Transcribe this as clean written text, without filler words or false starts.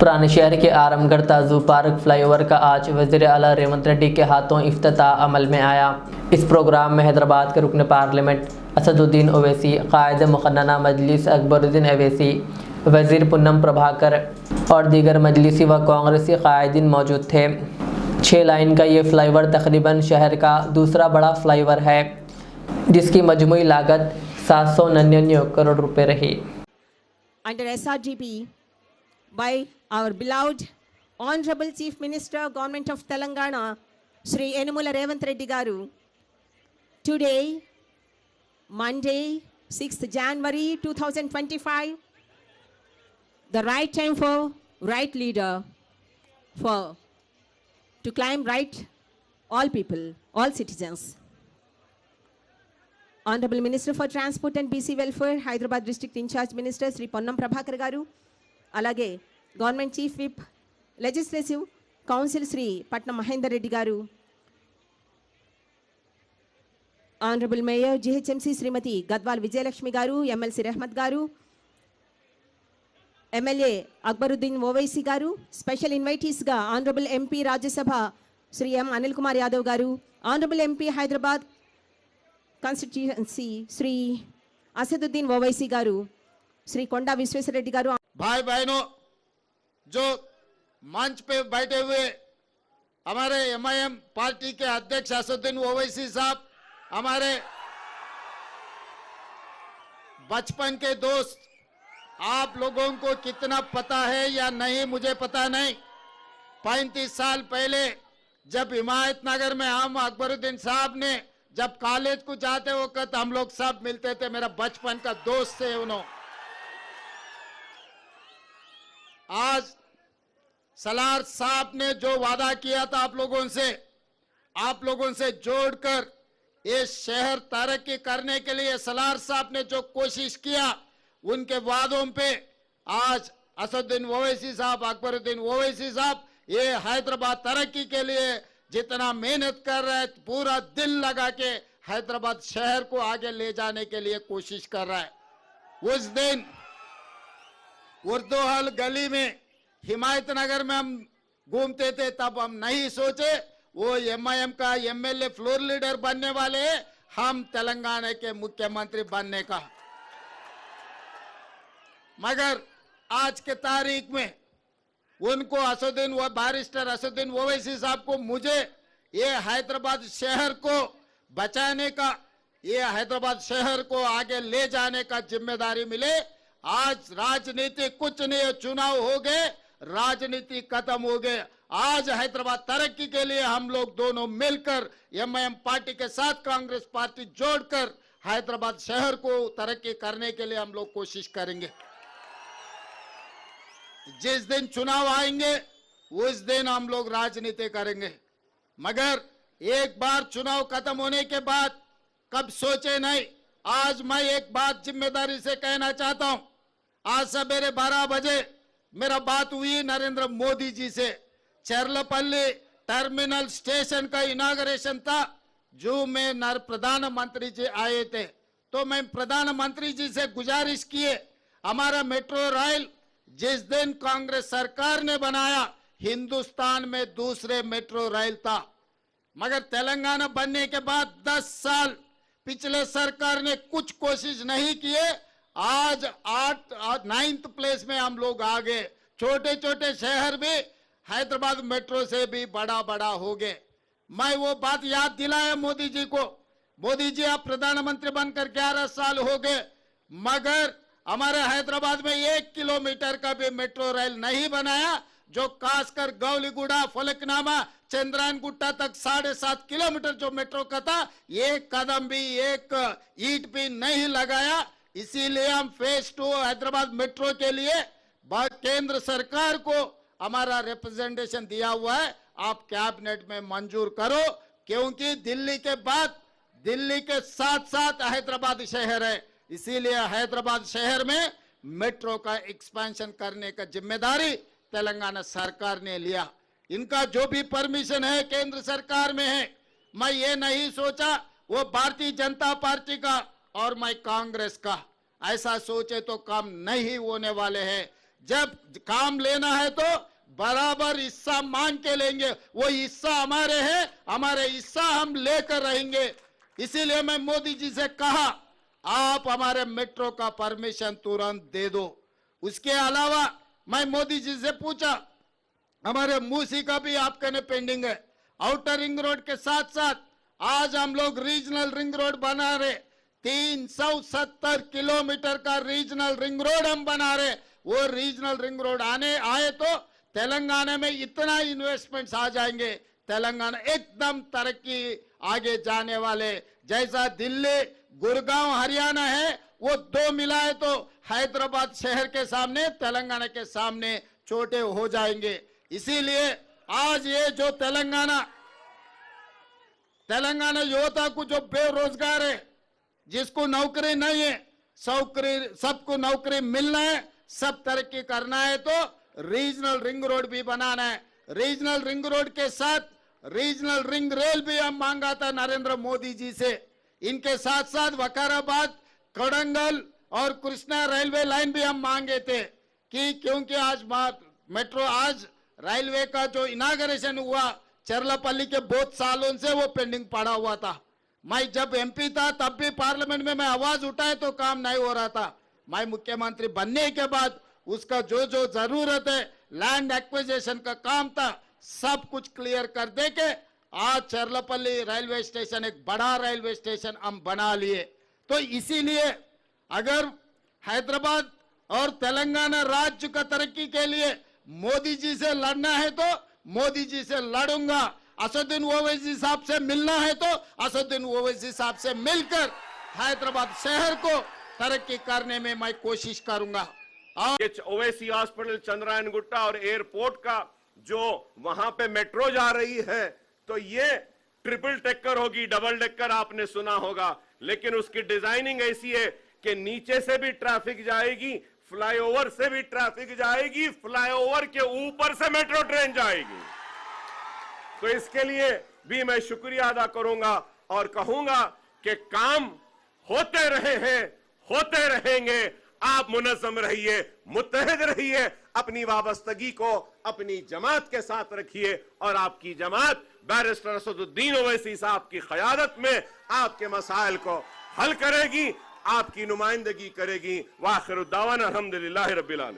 पुराने शहर के आरामगढ़ ताजू पार्क फ्लाईओवर का आज वज़ीर आला रेवंत रेड्डी के हाथों इफ्तिताह अमल में आया। इस प्रोग्राम में हैदराबाद के रुकन पार्लियामेंट असदुद्दीन ओवैसी, कायद मुक़न्नना मजलिस अकबरुद्दीन अवैसी, वज़ीर पुन्नम प्रभाकर और दीगर मजलिसी व कांग्रेसी कायदीन मौजूद थे। 6 लाइन का ये फ्लाईओवर तकरीबन शहर का दूसरा बड़ा फ्लाईओवर है, जिसकी मजमूई लागत 799 करोड़ रुपए रही। Under SRGP by our beloved Honorable Chief Minister, Government of Telangana, Shri Yennamula Revanth Reddy Garu, today, Monday, 6th January 2025, the right time for right leader to claim right all people, all citizens. Honorable Minister for Transport and BC Welfare, Hyderabad District Incharge Minister Sri Ponnam Prabhakar Garu, alage Government Chief Whip, Legislative Council Sri Patna Mahendra Reddy Garu, Honorable Mayor GHMC Srimati Gadwal Vijayalakshmi Garu, MLC Rahmat Garu, MLA Akbaruddin Owaisi Garu, special invitees ga Honorable MP Rajya Sabha Sri M Anil Kumar Yadav Garu, Honorable MP Hyderabad Constituency Sri Asaduddin Owaisi गारू, श्री कोंडा विश्वेश्वर रेड्डी गारू। भाई बहनों, जो मंच पे बैठे हुए हमारे MIM party के अध्यक्ष असदुद्दीन ओवैसी साहब, हमारे बचपन के दोस्त, आप लोगों को कितना पता है या नहीं मुझे पता नहीं। 35 साल पहले जब हिमायतनगर में हम अकबरुद्दीन साहब ने जब कॉलेज को जाते वक्त हम लोग सब मिलते थे, मेरा बचपन का दोस्त थे उन्होंने। आज सलार साहब ने जो वादा किया था आप लोगों से जोड़कर ये शहर तरक्की करने के लिए सलार साहब ने जो कोशिश किया, उनके वादों पे आज असदुद्दीन ओवैसी साहब, अकबरुद्दीन ओवैसी साहब ये हैदराबाद तरक्की के लिए जितना मेहनत कर रहा है, पूरा दिल लगा के हैदराबाद शहर को आगे ले जाने के लिए कोशिश कर रहा है। उस दिन उर्दू हॉल गली में हिमायतनगर में हम घूमते थे, तब हम नहीं सोचे वो एमआईएम का एमएलए फ्लोर लीडर बनने वाले हैं, हम तेलंगाना के मुख्यमंत्री बनने का। मगर आज के तारीख में उनको बैरिस्टर असदुद्दीन ओवैसी साहब को मुझे ये हैदराबाद शहर को बचाने का, ये हैदराबाद शहर को आगे ले जाने का जिम्मेदारी मिले। आज राजनीति कुछ नहीं, चुनाव हो गए, राजनीति खत्म हो गए। आज हैदराबाद तरक्की के लिए हम लोग दोनों मिलकर एमआईएम पार्टी के साथ कांग्रेस पार्टी जोड़कर हैदराबाद शहर को तरक्की करने के लिए हम लोग कोशिश करेंगे। जिस दिन चुनाव आएंगे उस दिन हम लोग राजनीति करेंगे। मगर एक बार चुनाव खत्म होने के बाद कब सोचे नहीं। आज मैं एक बात जिम्मेदारी से कहना चाहता हूं। आज सवेरे 12 बजे मेरा बात हुई नरेंद्र मोदी जी से। चेरलपल्ली टर्मिनल स्टेशन का इनाग्रेशन था, जो में प्रधानमंत्री जी आए थे, तो मैं प्रधानमंत्री जी से गुजारिश किए, हमारा मेट्रो रेल जिस दिन कांग्रेस सरकार ने बनाया, हिंदुस्तान में दूसरे मेट्रो रेल था। मगर तेलंगाना बनने के बाद 10 साल पिछले सरकार ने कुछ कोशिश नहीं किए। आज 9th प्लेस में हम लोग आ गए। छोटे छोटे शहर भी हैदराबाद मेट्रो से भी बड़ा हो गए। मैं वो बात याद दिलाया मोदी जी को। मोदी जी, आप प्रधानमंत्री बनकर 11 साल हो गए, मगर हमारे हैदराबाद में 1 किलोमीटर का भी मेट्रो रेल नहीं बनाया, जो खासकर गौलीगुड़ा, फलकनामा, चंद्रायन गुट्टा तक 7.5 किलोमीटर जो मेट्रो का था, एक कदम भी, एक ईंट भी नहीं लगाया। इसीलिए हम फेज 2 हैदराबाद मेट्रो के लिए केंद्र सरकार को हमारा रिप्रेजेंटेशन दिया हुआ है, आप कैबिनेट में मंजूर करो, क्योंकि दिल्ली के बाद दिल्ली के साथ हैदराबाद शहर है। इसीलिए हैदराबाद शहर में मेट्रो का एक्सपेंशन करने का जिम्मेदारी तेलंगाना सरकार ने लिया। इनका जो भी परमिशन है केंद्र सरकार में है। मैं ये नहीं सोचा वो भारतीय जनता पार्टी का और मैं कांग्रेस का, ऐसा सोचे तो काम नहीं होने वाले हैं। जब काम लेना है तो बराबर हिस्सा मांग के लेंगे, वो हिस्सा हमारे है, हमारे हिस्सा हम लेकर रहेंगे। इसीलिए मैं मोदी जी से कहा, आप हमारे मेट्रो का परमिशन तुरंत दे दो। उसके अलावा मैं मोदी जी से पूछा, हमारे मूसी का भी आपके ने पेंडिंग है। आउटर रिंग रोड के साथ साथ आज हम लोग रीजनल रिंग रोड बना रहे, 370 किलोमीटर का रीजनल रिंग रोड हम बना रहे। वो रीजनल रिंग रोड आए तो तेलंगाना में इतना इन्वेस्टमेंट्स आ जाएंगे, तेलंगाना एकदम तरक्की आगे जाने वाले। जैसा दिल्ली, गुड़गांव, हरियाणा है, वो दो मिलाए तो हैदराबाद शहर के सामने, तेलंगाना के सामने छोटे हो जाएंगे। इसीलिए आज ये जो तेलंगाना युवता को जो बेरोजगार है, जिसको नौकरी नहीं है, सबको नौकरी मिलना है, सब तरक्की करना है तो रीजनल रिंग रोड भी बनाना है। रीजनल रिंग रोड के साथ रीजनल रिंग रेल भी हम मांगा था नरेंद्र मोदी जी से। इनके साथ साथ वकाराबाद, कोडंगल और कृष्णा रेलवे लाइन भी हम मांगे थे कि क्योंकि आज मेट्रो, आज रेलवे का जो इनाग्रेशन हुआ चरलापल्ली के बहुत सालों से वो पेंडिंग पड़ा हुआ था। मैं जब एमपी था तब भी पार्लियामेंट में मैं आवाज उठाए तो काम नहीं हो रहा था। मैं मुख्यमंत्री बनने के बाद उसका जो जो जरूरत है, लैंड एक्विजिशन का काम था, सब कुछ क्लियर कर दे के आज चरलापल्ली रेलवे स्टेशन एक बड़ा रेलवे स्टेशन हम बना लिए। तो इसीलिए अगर हैदराबाद और तेलंगाना राज्य का तरक्की के लिए मोदी जी से लड़ना है तो मोदी जी से लड़ूंगा। असदुद्दीन ओवैसी साहब से मिलना है तो असदुद्दीन ओवैसी साहब से मिलकर हैदराबाद शहर को तरक्की करने में मैं कोशिश करूंगा। ओवैसी हॉस्पिटल, चंद्रायन गुट्टा और एयरपोर्ट का जो वहां पे मेट्रो जा रही है, तो ये ट्रिपल टेकर होगी, डबल डेकर आपने सुना होगा, लेकिन उसकी डिजाइनिंग ऐसी है कि नीचे से भी ट्रैफिक जाएगी, फ्लाईओवर से भी ट्रैफिक जाएगी, फ्लाईओवर के ऊपर से मेट्रो ट्रेन जाएगी। तो इसके लिए भी मैं शुक्रिया अदा करूंगा और कहूंगा कि काम होते रहे हैं, होते रहेंगे। आप मुनज़्ज़म रहिए, मुत्तहिद रहिए, अपनी वाबस्तगी को अपनी जमात के साथ रखिए और आपकी जमात बैरिस्टर असदुद्दीन ओवैसी साहब की क़यादत में आपके मसाइल को हल करेगी, आपकी नुमाइंदगी करेगी। वाखिर दावाना अल्हम्दुलिल्लाहि रब्बिल आलमीन।